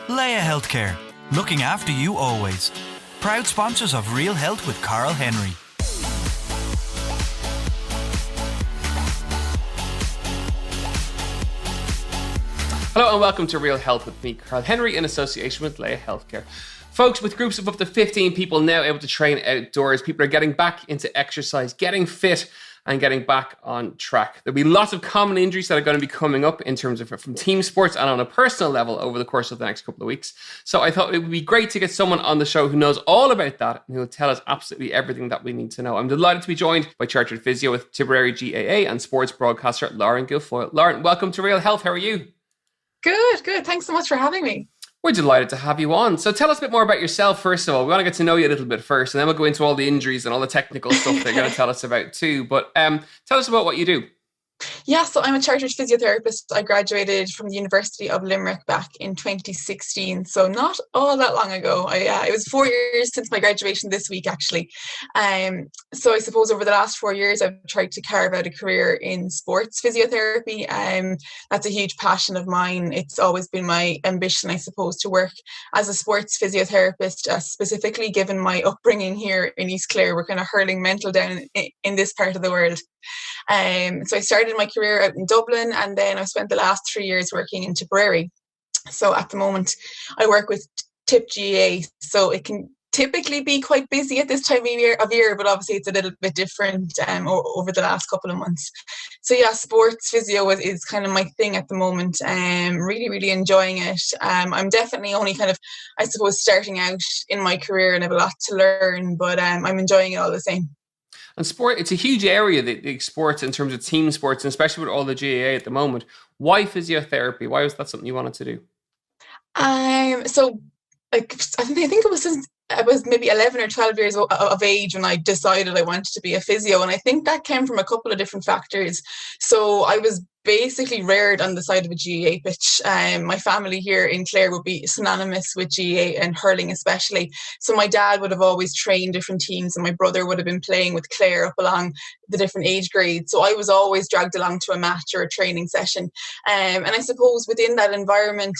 Leia Healthcare, looking after you always. Proud sponsors of Real Health with Carl Henry. Hello and welcome to Real Health with me, Carl Henry, in association with Leia Healthcare. Folks, with groups of up to 15 people now able to train outdoors, people are getting back into exercise, getting fit and getting back on track. There'll be lots of common injuries that are going to be coming up in terms of from team sports and on a personal level over the course of the next couple of weeks. So I thought it would be great to get someone on the show who knows all about that and who will tell us absolutely everything that we need to know. I'm delighted to be joined by chartered physio with Tipperary GAA and sports broadcaster Lauren Guilfoyle. Lauren, welcome to Real Health. How are you? Good. Thanks so much for having me. We're delighted to have you on. So tell us a bit more about yourself, first of all. We want to get to know you a little bit first, and then we'll go into all the injuries and all the technical stuff that you're going to tell us about too. But tell us about what you do. Yeah, so I'm a chartered physiotherapist. I graduated from the University of Limerick back in 2016, so not all that long ago. It was 4 years since my graduation this week, actually. So I suppose over the last 4 years, I've tried to carve out a career in sports physiotherapy. That's a huge passion of mine. It's always been my ambition, I suppose, to work as a sports physiotherapist, specifically given my upbringing here in East Clare. We're kind of hurling mental down in this part of the world. So I started my career out in Dublin, and then I've spent the last 3 years working in Tipperary. So at the moment I work with Tip GAA, so it can typically be quite busy at this time of year, but obviously it's a little bit different over the last couple of months. So yeah, sports physio is kind of my thing at the moment. Really enjoying it. I'm definitely only kind of, I suppose, starting out in my career and have a lot to learn, but I'm enjoying it all the same. And sport, it's a huge area, the sports, in terms of team sports, and especially with all the GAA at the moment. Why physiotherapy? Why was that something you wanted to do? So I think it was since I was maybe 11 or 12 years of age when I decided I wanted to be a physio. And I think that came from a couple of different factors. So I was basically reared on the side of a GAA pitch. My family here in Clare would be synonymous with GAA and hurling especially. So my dad would have always trained different teams, and my brother would have been playing with Clare up along the different age grades. So I was always dragged along to a match or a training session. And I suppose within that environment,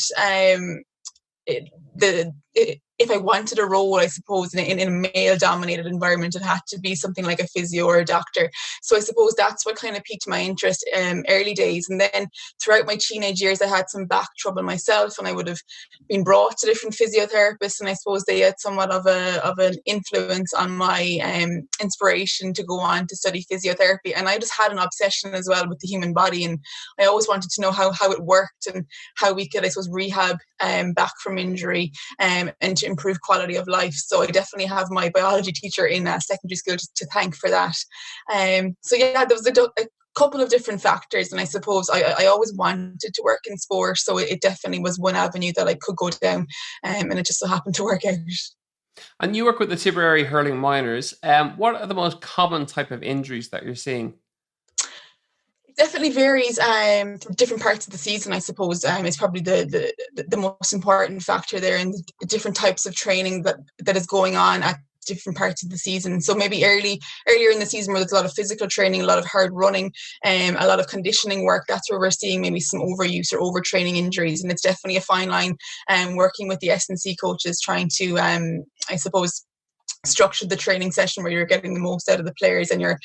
if I wanted a role, I suppose, in a male-dominated environment, it had to be something like a physio or a doctor. So I suppose that's what kind of piqued my interest early days. And then throughout my teenage years, I had some back trouble myself, and I would have been brought to different physiotherapists, and I suppose they had somewhat of an influence on my inspiration to go on to study physiotherapy. And I just had an obsession as well with the human body, and I always wanted to know how it worked and how we could, I suppose, rehab back from injury and to improve quality of life. So I definitely have my biology teacher in secondary school to thank for that. So yeah, there was a couple of different factors, and I suppose I always wanted to work in sport, so it definitely was one avenue that I could go down, and it just so happened to work out. And you work with the Tipperary hurling minors. What are the most common type of injuries that you're seeing? Definitely varies from different parts of the season, I suppose. Is probably the most important factor there, and the different types of training that is going on at different parts of the season. So maybe earlier in the season where there's a lot of physical training, a lot of hard running, a lot of conditioning work, that's where we're seeing maybe some overuse or overtraining injuries. And it's definitely a fine line working with the S&C coaches, trying to, I suppose, structure the training session where you're getting the most out of the players and you're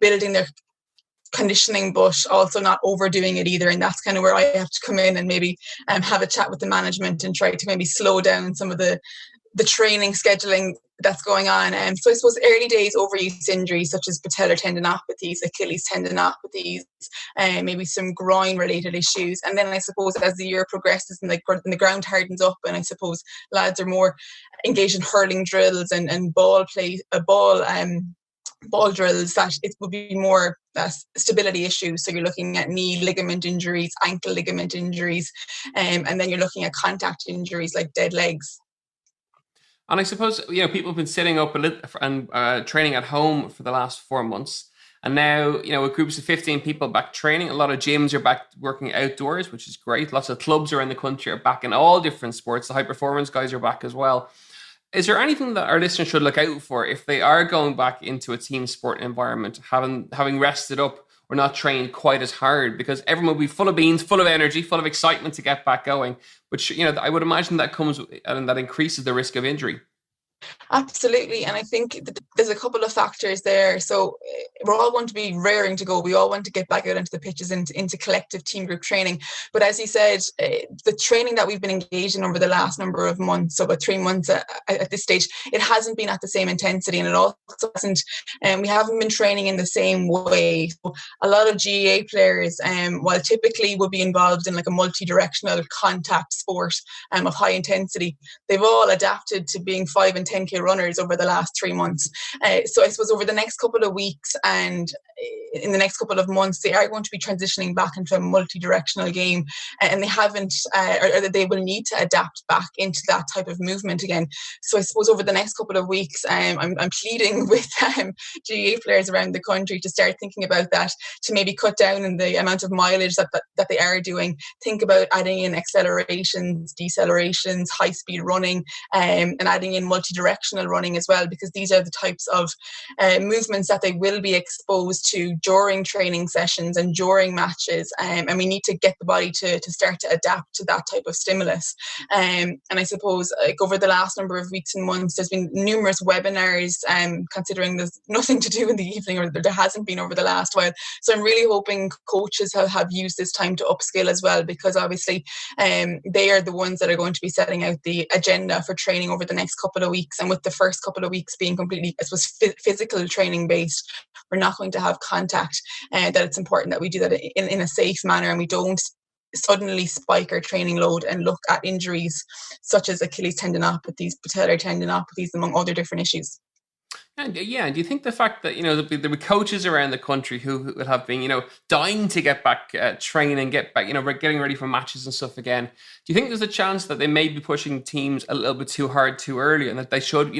building their conditioning, but also not overdoing it either. And that's kind of where I have to come in and maybe have a chat with the management and try to maybe slow down some of the training scheduling that's going on. So I suppose early days overuse injuries such as patellar tendinopathies, Achilles tendinopathies, maybe some groin related issues. And then I suppose as the year progresses and the ground hardens up, and I suppose lads are more engaged in hurling drills and ball drills, that it would be more stability issues. So you're looking at knee ligament injuries, ankle ligament injuries, and then you're looking at contact injuries like dead legs. And I suppose, people have been sitting up a little and training at home for the last 4 months. And now, with groups of 15 people back training, a lot of gyms are back working outdoors, which is great. Lots of clubs around the country are back in all different sports. The high performance guys are back as well. Is there anything that our listeners should look out for if they are going back into a team sport environment, having rested up? or not trained quite as hard, because everyone will be full of beans, full of energy, full of excitement to get back going. But I would imagine that comes and that increases the risk of injury. Absolutely. And I think there's a couple of factors there. So we're all going to be raring to go. We all want to get back out into the pitches, into collective team group training. But as you said, the training that we've been engaged in over the last number of months, so about 3 months at this stage, it hasn't been at the same intensity, and it also hasn't, we haven't been training in the same way. So a lot of GAA players, while typically would be involved in like a multi-directional contact sport of high intensity, they've all adapted to being 5 and 10K runners over the last 3 months. So I suppose over the next couple of weeks and in the next couple of months, they are going to be transitioning back into a multi-directional game, and they haven't, or they will need to adapt back into that type of movement again. So I suppose over the next couple of weeks, I'm pleading with GAA players around the country to start thinking about that, to maybe cut down on the amount of mileage that they are doing. Think about adding in accelerations, decelerations, high-speed running, and adding in multi-directional running as well, because these are the types of movements that they will be exposed to during training sessions and during matches, and we need to get the body to start to adapt to that type of stimulus. And I suppose like over the last number of weeks and months, there's been numerous webinars, considering there's nothing to do in the evening, or there hasn't been over the last while. So I'm really hoping coaches have used this time to upskill as well, because obviously they are the ones that are going to be setting out the agenda for training over the next couple of weeks. And with the first couple of weeks being completely, I suppose, physical training based, we're not going to have contact, and that it's important that we do that in a safe manner, and we don't suddenly spike our training load and look at injuries such as Achilles tendinopathies, patellar tendinopathies, among other different issues. And do you think the fact that there were coaches around the country who would have been dying to get back training, get back getting ready for matches and stuff again, do you think there's a chance that they may be pushing teams a little bit too hard too early, and that they should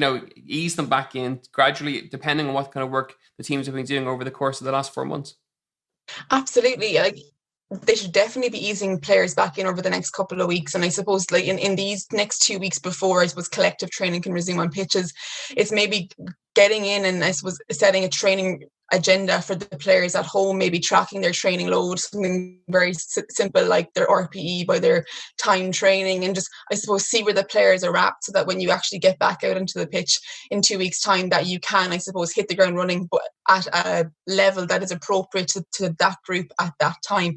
ease them back in gradually, depending on what kind of work the teams have been doing over the course of the last 4 months? Absolutely. They should definitely be easing players back in over the next couple of weeks. And I suppose like in these next 2 weeks before, I suppose, collective training can resume on pitches, it's maybe getting in and I suppose setting a training agenda for the players at home, maybe tracking their training load, something very simple like their RPE by their time training, and just, I suppose, see where the players are at, so that when you actually get back out into the pitch in 2 weeks' time, that you can, I suppose, hit the ground running, but at a level that is appropriate to that group at that time.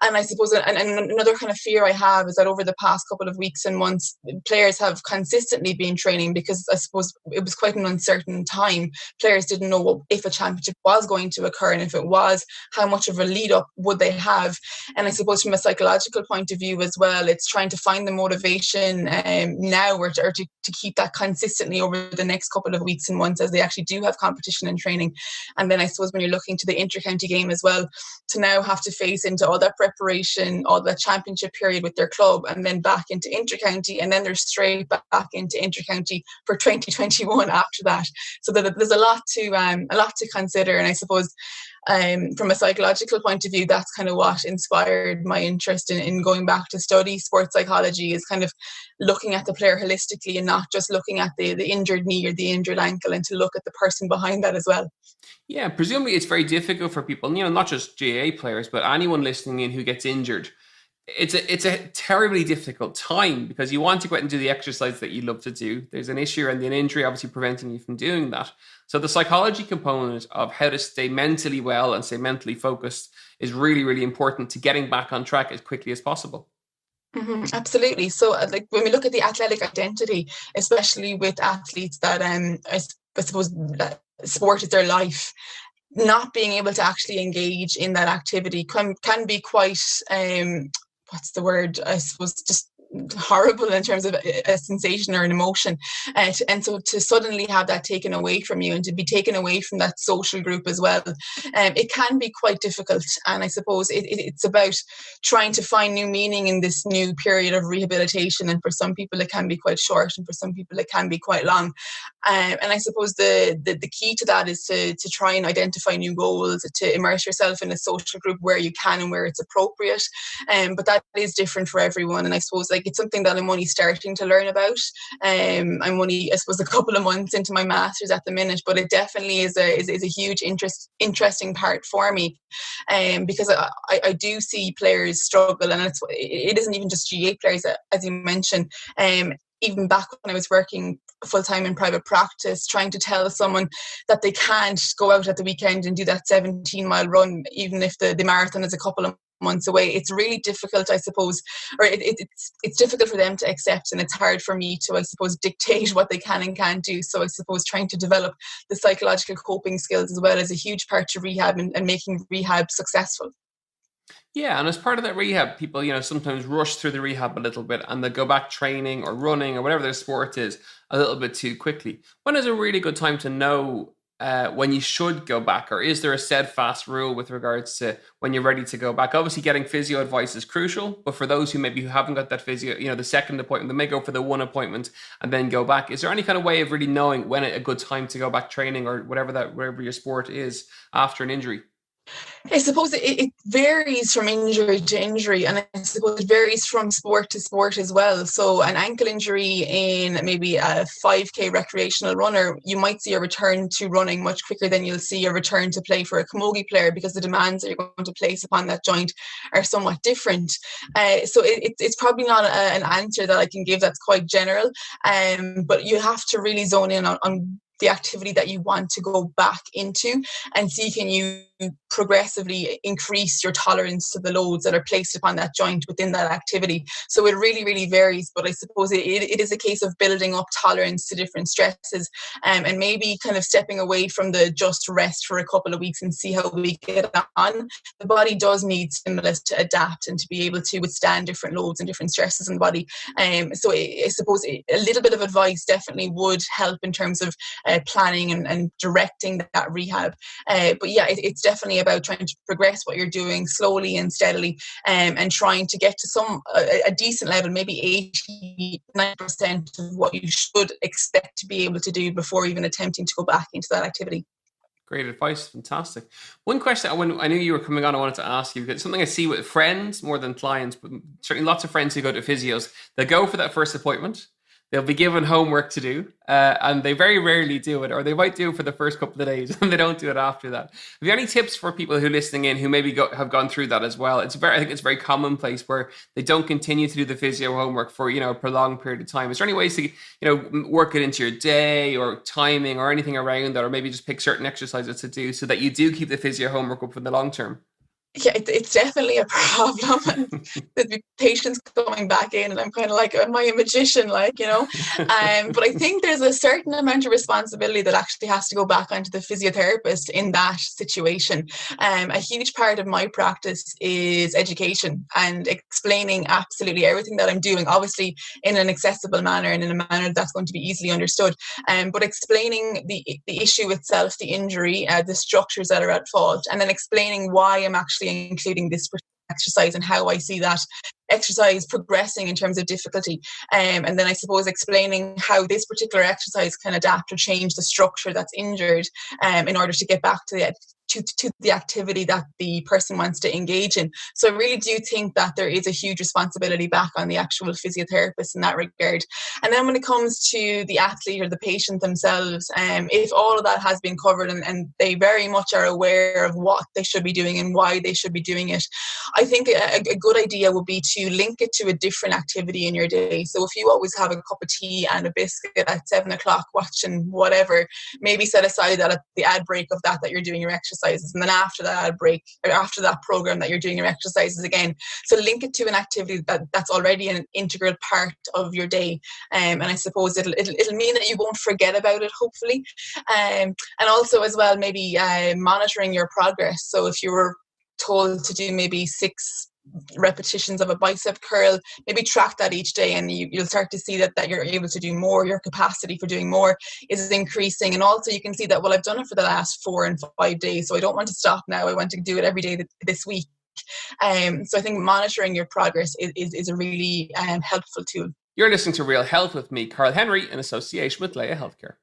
And I suppose and another kind of fear I have is that over the past couple of weeks and months, players have consistently been training, because I suppose it was quite an uncertain time. Players didn't know if a championship was going to occur, and if it was, how much of a lead up would they have. And I suppose from a psychological point of view as well, it's trying to find the motivation now, or to keep that consistently over the next couple of weeks and months as they actually do have competition and training. And then I suppose when you're looking to the inter-county game as well, to now have to face into all that preparation, all that championship period with their club, and then back into inter-county, and then they're straight back into inter-county for 2021 after that. So that there's a lot to consider. And I suppose from a psychological point of view, that's kind of what inspired my interest in going back to study sports psychology, is kind of looking at the player holistically and not just looking at the injured knee or the injured ankle, and to look at the person behind that as well. Yeah, presumably it's very difficult for people, not just GAA players, but anyone listening in who gets injured. It's a terribly difficult time, because you want to go out and do the exercise that you love to do. There's an issue and an injury obviously preventing you from doing that. So the psychology component of how to stay mentally well and stay mentally focused is really, really important to getting back on track as quickly as possible. Mm-hmm, absolutely. So like when we look at the athletic identity, especially with athletes that I suppose that sport is their life, not being able to actually engage in that activity can be quite what's the word, I suppose, just horrible in terms of a sensation or an emotion, and so to suddenly have that taken away from you, and to be taken away from that social group as well, it can be quite difficult. And I suppose it's about trying to find new meaning in this new period of rehabilitation, and for some people it can be quite short, and for some people it can be quite long. And I suppose the key to that is to try and identify new goals, to immerse yourself in a social group where you can and where it's appropriate, but that is different for everyone. And I suppose like it's something that I'm only starting to learn about. I'm only, I suppose, a couple of months into my master's at the minute, but it definitely is a huge interesting part for me, because I do see players struggle, and it isn't even just GAA players, as you mentioned. Even back when I was working full-time in private practice, trying to tell someone that they can't go out at the weekend and do that 17-mile run, even if the marathon is a couple of months away, it's really difficult, I suppose, or it's difficult for them to accept, and it's hard for me to, I suppose, dictate what they can and can't do. So I suppose trying to develop the psychological coping skills as well is a huge part to rehab, and making rehab successful. Yeah, and as part of that rehab, people, sometimes rush through the rehab a little bit and they go back training or running or whatever their sport is a little bit too quickly. When is a really good time to know when you should go back, or is there a steadfast rule with regards to when you're ready to go back? Obviously, getting physio advice is crucial, but for those who haven't got that physio, the second appointment, they may go for the one appointment and then go back. Is there any kind of way of really knowing when a good time to go back training or whatever your sport is after an injury? I suppose it varies from injury to injury, and I suppose it varies from sport to sport as well. So an ankle injury in maybe a 5K recreational runner, you might see a return to running much quicker than you'll see a return to play for a camogie player, because the demands that you're going to place upon that joint are somewhat different. So it's probably not an answer that I can give that's quite general, but you have to really zone in on the activity that you want to go back into, and see can you progressively increase your tolerance to the loads that are placed upon that joint within that activity. So it really, really varies, but I suppose it is a case of building up tolerance to different stresses, and maybe kind of stepping away from the just rest for a couple of weeks and see how we get on. The body does need stimulus to adapt and to be able to withstand different loads and different stresses in the body. So I suppose a little bit of advice definitely would help in terms of planning and directing that rehab. But yeah, it's definitely about trying to progress what you're doing slowly and steadily, and trying to get to a decent level, maybe 89% of what you should expect to be able to do before even attempting to go back into that activity. Great advice. Fantastic. One question, when I knew you were coming on, I wanted to ask you, because something I see with friends more than clients, but certainly lots of friends who go to physios, they go for that first appointment. They'll be given homework to do, and they very rarely do it, or they might do it for the first couple of days and they don't do it after that. Have you any tips for people who are listening in who maybe have gone through that as well? I think it's very commonplace where they don't continue to do the physio homework for, a prolonged period of time. Is there any ways to, work it into your day or timing or anything around that, or maybe just pick certain exercises to do so that you do keep the physio homework up for the long term? Yeah, it's definitely a problem. And there'd be patients coming back in, and I'm kind of like, am I a magician? But I think there's a certain amount of responsibility that actually has to go back onto the physiotherapist in that situation. A huge part of my practice is education and explaining absolutely everything that I'm doing, obviously in an accessible manner and in a manner that's going to be easily understood. But explaining the issue itself, the injury, the structures that are at fault, and then explaining why I'm actually including this exercise and how I see that exercise progressing in terms of difficulty. And then I suppose explaining how this particular exercise can adapt or change the structure that's injured, in order to get back to the activity that the person wants to engage in. So I really do think that there is a huge responsibility back on the actual physiotherapist in that regard. And then when it comes to the athlete or the patient themselves, if all of that has been covered and they very much are aware of what they should be doing and why they should be doing it, I think a good idea would be to link it to a different activity in your day. So if you always have a cup of tea and a biscuit at 7:00 watching whatever, maybe set aside that at the ad break of that you're doing your exercises, and then after that ad break, or after that program that you're doing your exercises again. So link it to an activity that's already an integral part of your day, and I suppose it'll mean that you won't forget about it, hopefully. And also as well, maybe monitoring your progress. So if you were told to do maybe 6 repetitions of a bicep curl, maybe track that each day, and you'll start to see that you're able to do more. Your capacity for doing more is increasing, and also you can see that, well, I've done it for the last 4 and 5 days, so I don't want to stop now. I want to do it every day this week. So I think monitoring your progress is a really helpful tool. You're listening to Real Health with me, Carl Henry, in association with Leia Healthcare.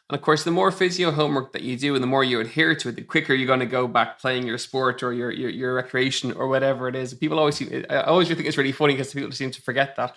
And of course, the more physio homework that you do and the more you adhere to it, the quicker you're going to go back playing your sport or your recreation or whatever it is. People always I always think it's really funny because people seem to forget that.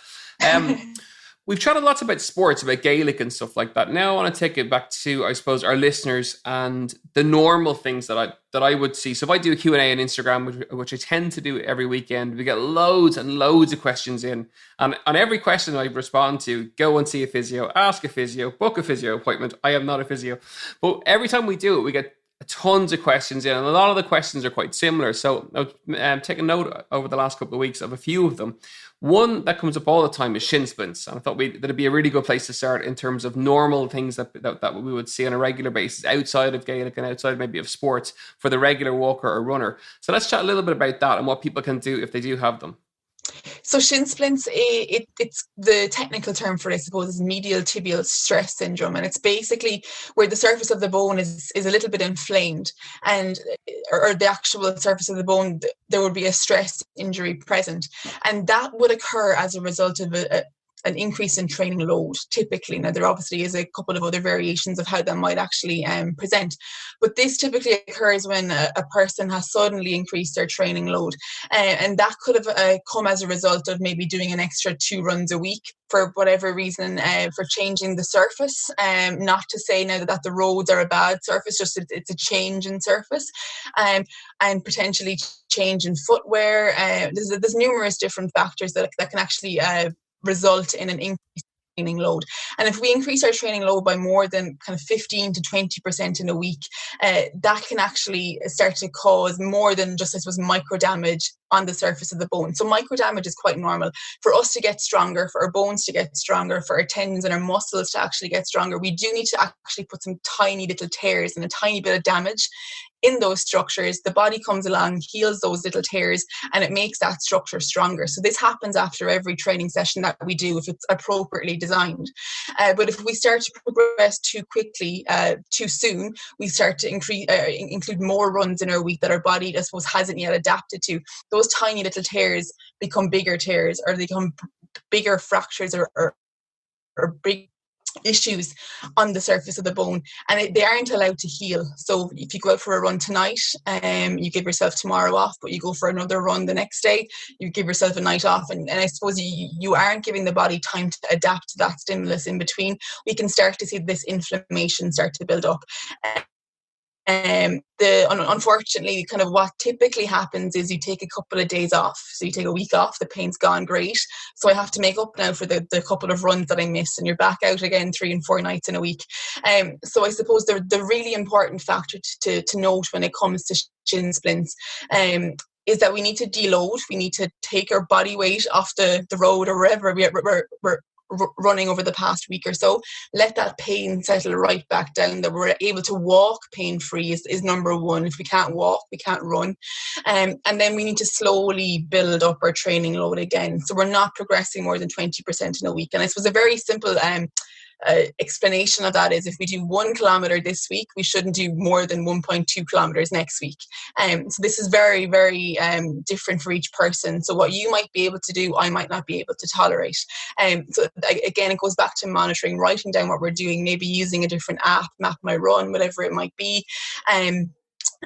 We've chatted lots about sports, about Gaelic and stuff like that. Now I want to take it back to, I suppose, our listeners and the normal things that I would see. So if I do a Q&A on Instagram, which I tend to do every weekend, we get loads and loads of questions in. And on every question I respond to, go and see a physio, ask a physio, book a physio appointment. I am not a physio. But every time we do it, we get tons of questions in, and a lot of the questions are quite similar. So I've taken note over the last couple of weeks of a few of them. One that comes up all the time is shin splints. And I thought that'd be a really good place to start in terms of normal things that we would see on a regular basis outside of Gaelic and outside maybe of sports for the regular walker or runner. So let's chat a little bit about that and what people can do if they do have them. So shin splints, it's the technical term for it, I suppose, is medial tibial stress syndrome, and it's basically where the surface of the bone is a little bit inflamed, and or the actual surface of the bone, there would be a stress injury present, and that would occur as a result of an increase in training load, typically. Now, there obviously is a couple of other variations of how that might actually present, but this typically occurs when a person has suddenly increased their training load, and that could have come as a result of maybe doing an extra 2 runs a week for whatever reason, for changing the surface. Not to say now that the roads are a bad surface, just it's a change in surface, and potentially change in footwear. There's numerous different factors that can actually result in an increase in training load. And if we increase our training load by more than kind of 15 to 20% in a week, that can actually start to cause more than just, I suppose, micro damage on the surface of the bone. So micro damage is quite normal. For us to get stronger, for our bones to get stronger, for our tendons and our muscles to actually get stronger, we do need to actually put some tiny little tears and a tiny bit of damage in those structures. The body comes along, heals those little tears, and it makes that structure stronger. So this happens after every training session that we do if it's appropriately designed. But if we start to progress too quickly, too soon, we start to include more runs in our week that our body, I suppose, hasn't yet adapted to. Those tiny little tears become bigger tears, or they become bigger fractures or big issues on the surface of the bone, and they aren't allowed to heal. So if you go out for a run tonight, you give yourself tomorrow off, but you go for another run the next day, you give yourself a night off, and I suppose you aren't giving the body time to adapt to that stimulus in between. We can start to see this inflammation start to build up. Unfortunately, kind of what typically happens is you take a couple of days off. So you take a week off, the pain's gone, great. So I have to make up now for the couple of runs that I missed, and you're back out again 3 and 4 nights in a week. So I suppose the really important factor to note when it comes to shin splints is that we need to deload. We need to take our body weight off the road or wherever we're running over the past week or so. Let that pain settle right back down, that we're able to walk pain-free is number one. If we can't walk, we can't run. And then we need to slowly build up our training load again, so we're not progressing more than 20% in a week. And I suppose a very simple explanation of that is, if we do 1 kilometre this week, we shouldn't do more than 1.2 kilometres next week. So this is very, very different for each person. So what you might be able to do, I might not be able to tolerate. So again, it goes back to monitoring, writing down what we're doing, maybe using a different app, Map My Run, whatever it might be.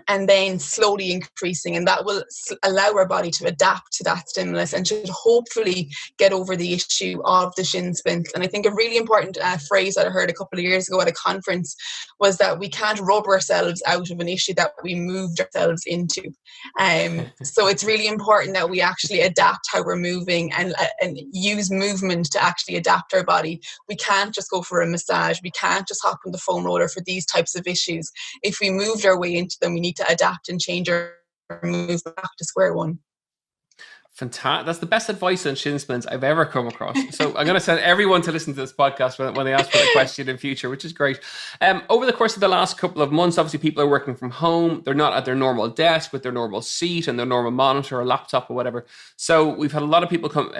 And then slowly increasing, and that will allow our body to adapt to that stimulus and should hopefully get over the issue of the shin splints. And I think a really important phrase that I heard a couple of years ago at a conference was that we can't rub ourselves out of an issue that we moved ourselves into. So it's really important that we actually adapt how we're moving and use movement to actually adapt our body. We can't just go for a massage. We can't just hop on the foam roller for these types of issues. If we moved our way into them, we need to adapt and change our move back to square one. Fantastic. That's the best advice on shin splints I've ever come across. So I'm going to send everyone to listen to this podcast when they ask for the question in future, which is great. Over the course of the last couple of months, obviously people are working from home. They're not at their normal desk with their normal seat and their normal monitor or laptop or whatever. So we've had a lot of people come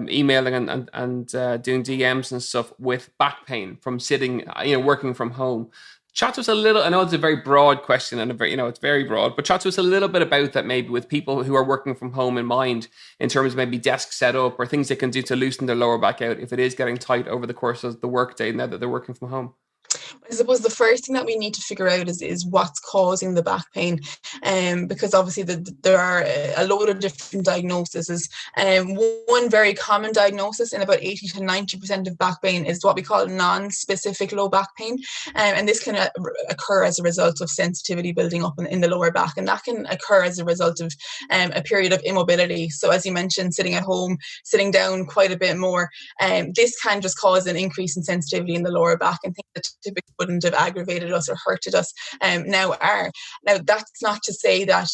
emailing and doing DMs and stuff with back pain from sitting, working from home. Chat to us a little, I know it's a very broad question and it's very broad, but chat to us a little bit about that, maybe with people who are working from home in mind, in terms of maybe desk setup or things they can do to loosen their lower back out if it is getting tight over the course of the workday now that they're working from home. I suppose the first thing that we need to figure out is what's causing the back pain, because obviously there are a load of different diagnoses. One very common diagnosis in about 80 to 90% of back pain is what we call non-specific low back pain, and this can occur as a result of sensitivity building up in the lower back, and that can occur as a result of a period of immobility. So as you mentioned, sitting at home, sitting down quite a bit more, this can just cause an increase in sensitivity in the lower back, and things that typically wouldn't have aggravated us or hurted us now are. Now, that's not to say that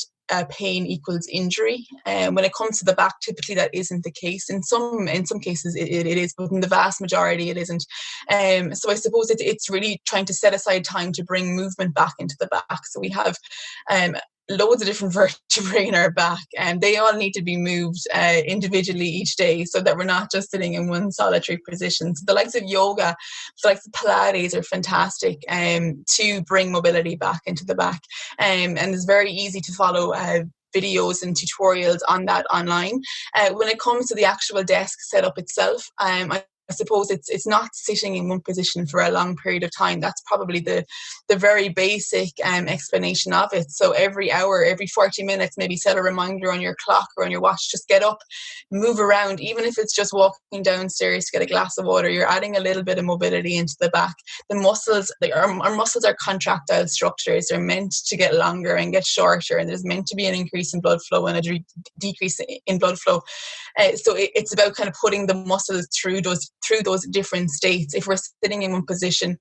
pain equals injury. When it comes to the back, typically that isn't the case. In some cases it is, but in the vast majority it isn't. So I suppose it's really trying to set aside time to bring movement back into the back. So we have loads of different vertebrae in our back, and they all need to be moved individually each day, so that we're not just sitting in one solitary position. So the likes of yoga, the likes of Pilates are fantastic to bring mobility back into the back, and it's very easy to follow videos and tutorials on that online. When it comes to the actual desk setup itself, I suppose it's not sitting in one position for a long period of time. That's probably the very basic explanation of it. So every hour, every 40 minutes, maybe set a reminder on your clock or on your watch, just get up, move around. Even if it's just walking downstairs to get a glass of water, you're adding a little bit of mobility into the back. The muscles, our muscles are contractile structures. They're meant to get longer and get shorter, and there's meant to be an increase in blood flow and a decrease in blood flow. So it's about kind of putting the muscles through those different states. If we're sitting in one position,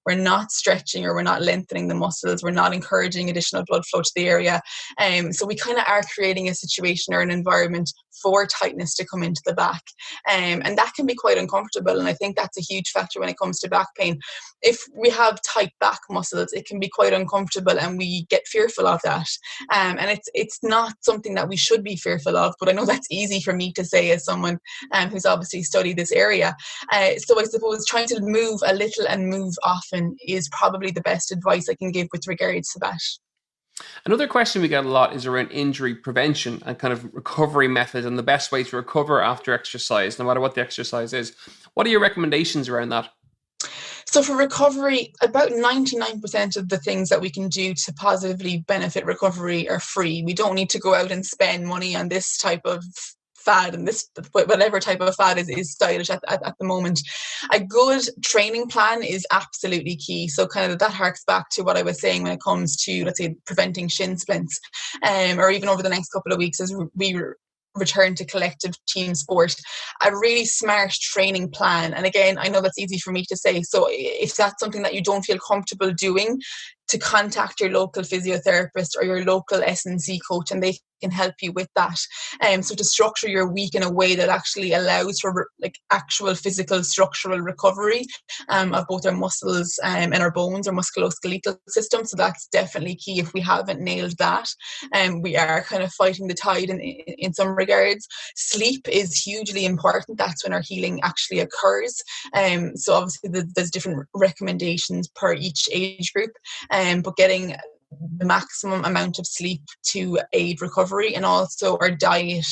we're not stretching or we're not lengthening the muscles, we're not encouraging additional blood flow to the area. So we kind of are creating a situation or an environment for tightness to come into the back. And that can be quite uncomfortable. And I think that's a huge factor when it comes to back pain. If we have tight back muscles, it can be quite uncomfortable and we get fearful of that. And it's not something that we should be fearful of, but I know that's easy for me to say as someone who's obviously studied this area. So I suppose trying to move a little and move often is probably the best advice I can give with regards to that. Another question we get a lot is around injury prevention and kind of recovery methods and the best way to recover after exercise, no matter what the exercise is. What are your recommendations around that? So for recovery, about 99% of the things that we can do to positively benefit recovery are free. We don't need to go out and spend money on this type of fad, and this whatever type of fad is stylish at the moment. A good training plan is absolutely key. So kind of that harks back to what I was saying when it comes to, let's say, preventing shin splints, or even over the next couple of weeks as we return to collective team sport, a really smart training plan. And again, I know that's easy for me to say, so if that's something that you don't feel comfortable doing, to contact your local physiotherapist or your local S&C coach, and they can help you with that. So to structure your week in a way that actually allows for like actual physical structural recovery of both our muscles and our bones, our musculoskeletal system. So that's definitely key. If we haven't nailed that, we are kind of fighting the tide in some regards. Sleep is hugely important. That's when our healing actually occurs. So obviously there's different recommendations per each age group, but getting the maximum amount of sleep to aid recovery, and also our diet,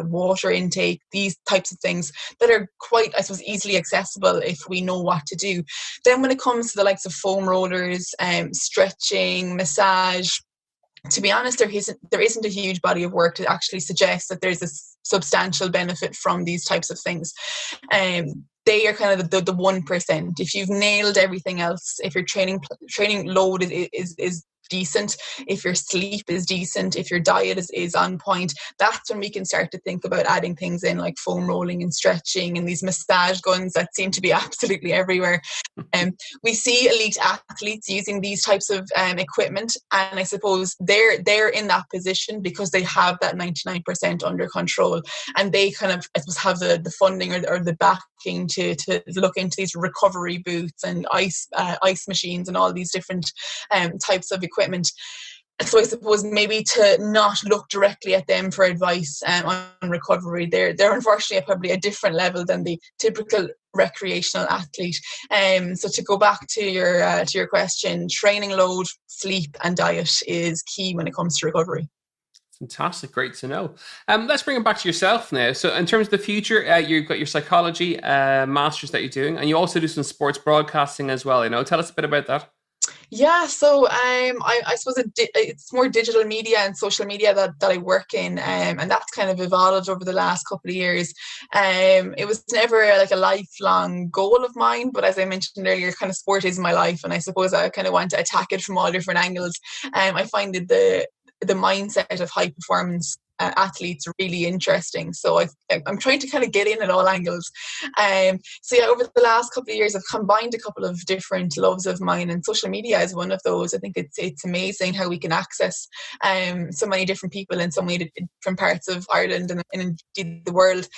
water intake, these types of things that are quite, I suppose, easily accessible if we know what to do. Then when it comes to the likes of foam rollers, stretching, massage, to be honest, there isn't a huge body of work to actually suggest that there's a substantial benefit from these types of things. They are kind of the 1%. If you've nailed everything else, if your training load is decent, if your sleep is decent, if your diet is on point, that's when we can start to think about adding things in like foam rolling and stretching and these massage guns that seem to be absolutely everywhere. We see elite athletes using these types of equipment, and I suppose they're in that position because they have that 99% under control, and they kind of, I suppose, have the funding or the backing to look into these recovery boots and ice machines and all these different types of equipment. So I suppose maybe to not look directly at them for advice on recovery. They're unfortunately at probably a different level than the typical recreational athlete. So to go back to your question, training load, sleep and diet is key when it comes to recovery. Fantastic. Great to know. Let's bring it back to yourself now. So in terms of the future, you've got your psychology masters that you're doing, and you also do some sports broadcasting as well. Tell us a bit about that. Yeah, so I suppose it's more digital media and social media that I work in, and that's kind of evolved over the last couple of years. It was never like a lifelong goal of mine, but as I mentioned earlier, kind of sport is my life, and I suppose I kind of want to attack it from all different angles. I find that the mindset of high performance athletes really interesting. So I'm trying to kind of get in at all angles. So yeah, over the last couple of years, I've combined a couple of different loves of mine, and social media is one of those. I think it's amazing how we can access so many different people in so many different parts of Ireland and indeed the world.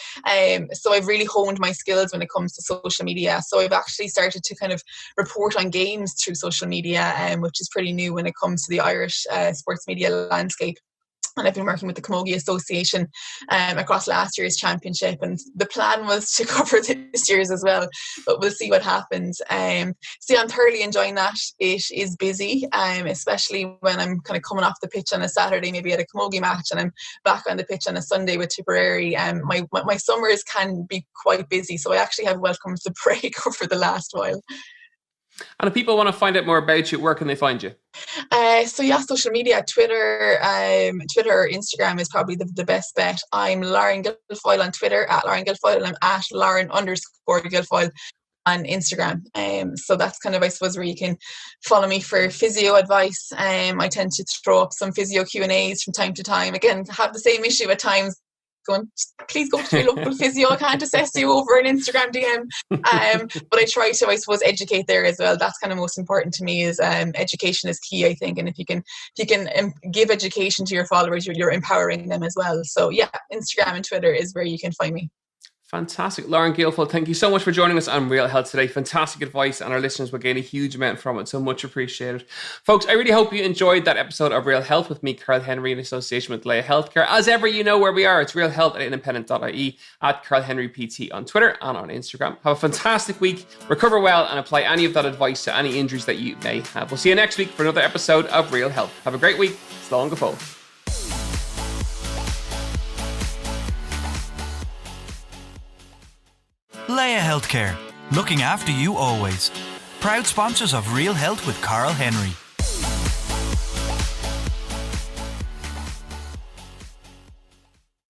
So I've really honed my skills when it comes to social media. So I've actually started to kind of report on games through social media, which is pretty new when it comes to the Irish sports media landscape. And I've been working with the Camogie Association across last year's championship, and the plan was to cover this year's as well, but we'll see what happens. So yeah, I'm thoroughly enjoying that. It is busy, especially when I'm kind of coming off the pitch on a Saturday, maybe at a Camogie match, and I'm back on the pitch on a Sunday with Tipperary. My summers can be quite busy, so I actually have welcomed the break over the last while. And if people want to find out more about you, where can they find you? So yeah, social media, Twitter or Instagram is probably the best bet. I'm Lauren Guilfoyle on Twitter, at Lauren Guilfoyle, and I'm at Lauren_Guilfoyle on Instagram. So that's kind of, I suppose, where you can follow me for physio advice. I tend to throw up some physio Q&As from time to time. Again, have the same issue at times, going, please go to your local physio. I can't assess you over an Instagram DM. But I try to, I suppose, educate there as well. That's kind of most important to me, is education is key, I think. And if you can give education to your followers, you're empowering them as well. So yeah, Instagram and Twitter is where you can find me. Fantastic. Lauren Guilfoyle, thank you so much for joining us on Real Health today. Fantastic advice, and our listeners will gain a huge amount from it, so much appreciated. Folks, I really hope you enjoyed that episode of Real Health with me, Carl Henry, in association with Leia Healthcare. As ever, you know where we are. It's realhealth@independent.ie, at Carl Henry PT on Twitter and on Instagram. Have a fantastic week, recover well, and apply any of that advice to any injuries that you may have. We'll see you next week for another episode of Real Health. Have a great week. Slán go fóill. Leia Healthcare, looking after you always. Proud sponsors of Real Health with Carl Henry.